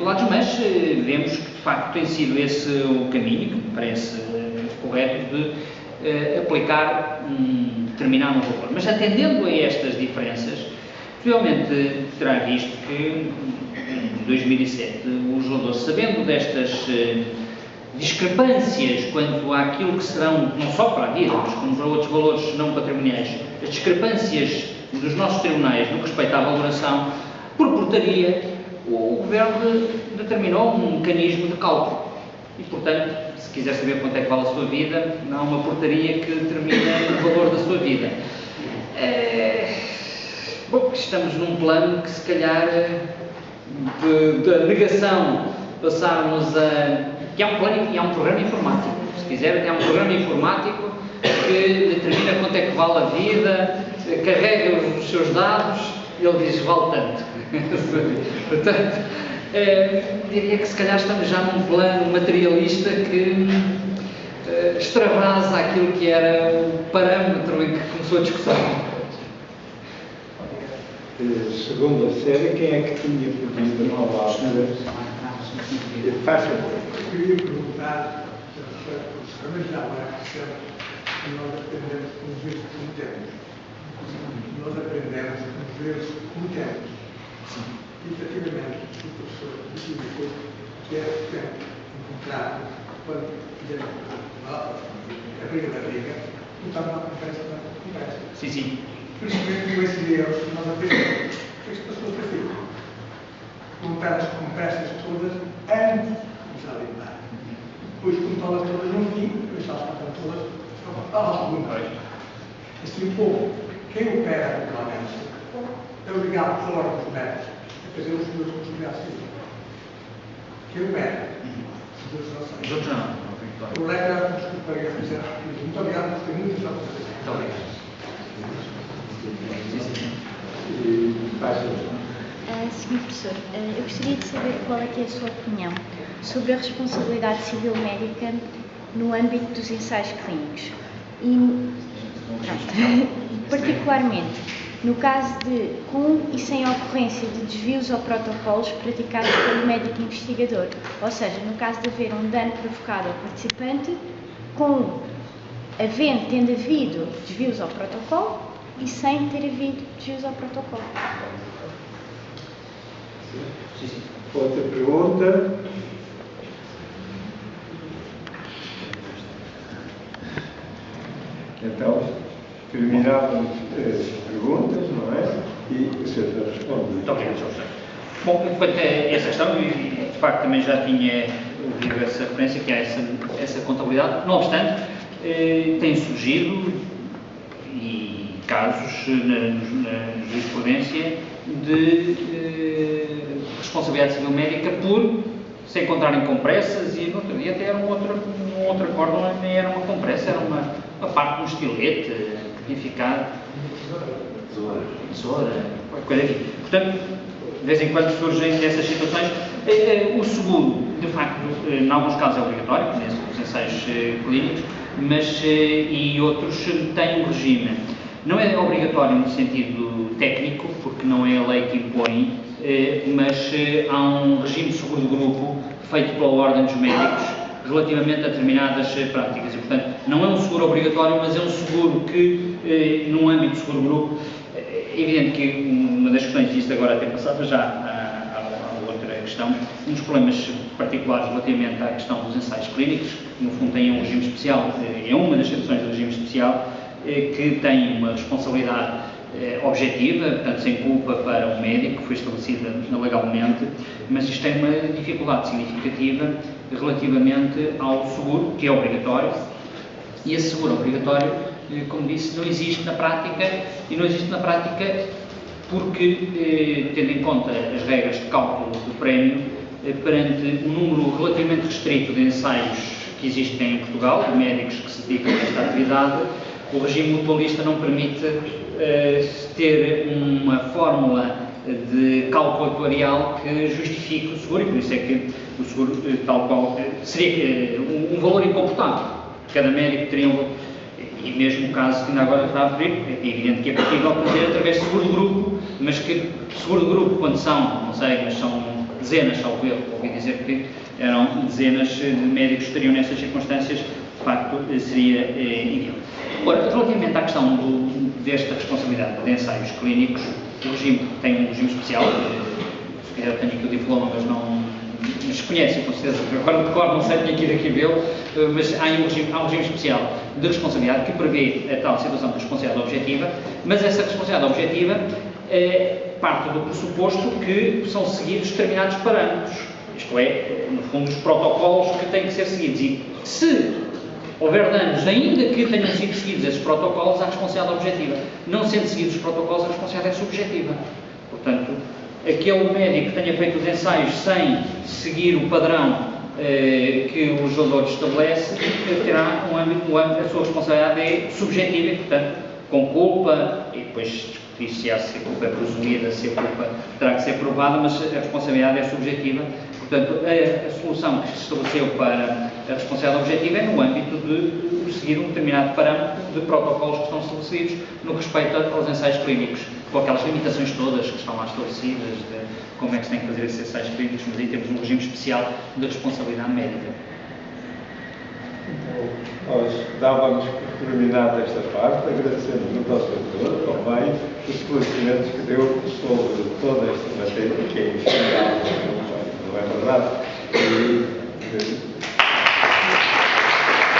dificuldades, mas vemos que de facto tem sido esse o caminho, que me parece correto, de aplicar um determinado valor. Mas atendendo a estas diferenças, possivelmente terá visto que em 2007 o legislador, sabendo destas discrepâncias quanto àquilo que serão, não só para a vida, mas como para outros valores não patrimoniais, as discrepâncias dos nossos tribunais no que respeita à valoração, por portaria, o Governo determinou um mecanismo de cálculo. E, portanto, se quiser saber quanto é que vale a sua vida, não há uma portaria que determine o valor da sua vida. Bom, estamos num plano que, se calhar, da negação, passarmos a... que é um plano e é um programa informático. Se quiser, é um programa informático que determina quanto é que vale a vida, carrega os seus dados e ele diz, vale tanto. Portanto, diria que se calhar estamos já num plano materialista que extravasa aquilo que era o parâmetro em que começou a discussão. Segunda série, quem é que tinha pedido a palavra? Faz favor. Eu queria perguntar, mas já vai perceber que nós aprendemos com os erros que cometemos. Nós aprendemos com os erros que cometemos. E, efetivamente, o professor indicou que é sempre encontrar, quando fizemos a briga da briga, botar uma conversa na conversa. Sim, sim. Principalmente com esses erros que nós aprendemos. O que se passou para ti? Colocar as conversas todas antes de começar a lidar. Depois, contá-las todas no fim, depois elas ficam todas alguma coisa. Assim, o povo, quem opera regularmente, é obrigado por ordem dos médicos a fazer os seus responsabilidades civis. Quem opera? Os outros não. O letra, desculpa, eu ia dizer, muito obrigado, porque tem muitas coisas a fazer. Muito obrigado. Senhor professor, eu gostaria de saber qual é que é a sua opinião sobre a responsabilidade civil médica no âmbito dos ensaios clínicos e, particularmente, no caso de, com e sem ocorrência de desvios ou protocolos praticados pelo médico investigador, ou seja, no caso de haver um dano provocado ao participante, tendo havido desvios ao protocolo e sem ter havido desvios ao protocolo. Outra pergunta. Então, terminávamos as perguntas, não é? E o senhor já responde. Muito obrigado, Sr. Professor. Bom, quanto a essa questão, e de facto também já tinha ouvido essa referência, que há essa contabilidade. Não obstante, tem surgido casos na jurisprudência de responsabilidade civil médica por se encontrarem compressas, e no outro dia até era um outro acordo, não nem era uma compressa, era uma parte de um estilete que tinha ficado tesoura, coisa aqui. Portanto, de vez em quando surgem essas situações. O seguro, de facto, em alguns casos é obrigatório, nos ensaios clínicos, mas e outros têm um regime. Não é obrigatório no sentido técnico, porque não é a lei que impõe, mas há um regime de seguro de grupo feito pela Ordem dos Médicos relativamente a determinadas práticas. E, portanto, não é um seguro obrigatório, mas é um seguro que, num âmbito de seguro de grupo, é evidente que uma das questões disto agora até passava já à outra questão, um dos problemas particulares relativamente à questão dos ensaios clínicos, que no fundo tem um regime especial, é uma das exceções do regime especial, que tem uma responsabilidade objetiva, portanto sem culpa para o médico, que foi estabelecida legalmente, mas isto tem uma dificuldade significativa relativamente ao seguro, que é obrigatório, e esse seguro obrigatório, como disse, não existe na prática, e não existe na prática porque, tendo em conta as regras de cálculo do prémio, perante um número relativamente restrito de ensaios que existem em Portugal, de médicos que se dedicam a esta atividade, o regime mutualista não permite ter uma fórmula de cálculo atuarial que justifique o seguro, e por isso é que o seguro, tal qual, seria um valor incomportável. Cada médico teria e mesmo o caso que ainda agora está a referir, é evidente que é possível fazer através de seguro de grupo, mas que seguro de grupo, quando são, não sei, mas são dezenas, salvo erro, ouvi dizer que eram dezenas de médicos que estariam nessas circunstâncias, de facto, seria ideal. Ora, relativamente à questão desta responsabilidade de ensaios clínicos, o regime tem um regime especial, se calhar tenho aqui o diploma, mas não... Mas conhecem, com certeza, agora de cor não sei, tinha que ir aqui vê-lo, mas há um regime especial de responsabilidade que prevê a tal situação de responsabilidade objetiva, mas essa responsabilidade objetiva parte do pressuposto que são seguidos determinados parâmetros, isto é, no fundo, os protocolos que têm que ser seguidos. E se houver danos, ainda que tenham sido seguidos esses protocolos, há responsabilidade objetiva. Não sendo seguidos os protocolos, a responsabilidade é subjetiva. Portanto, aquele médico que tenha feito os ensaios sem seguir o padrão que o legislador estabelece, terá a sua responsabilidade é subjetiva e, portanto, com culpa, e depois discutir se a culpa é presumida, se a culpa terá que ser provada, mas a responsabilidade é subjetiva. Portanto, a solução que se estabeleceu para a responsabilidade objetiva é no âmbito de seguir um determinado parâmetro de protocolos que estão estabelecidos no que respeita aos ensaios clínicos, com aquelas limitações todas que estão lá estabelecidas, de como é que se tem que fazer esses ensaios clínicos, mas aí temos um regime especial de responsabilidade médica. Então, nós dávamos por terminada esta parte, agradecendo muito ao Sr. também os esclarecimentos que deu sobre toda esta matéria, que é infindável, não é verdade?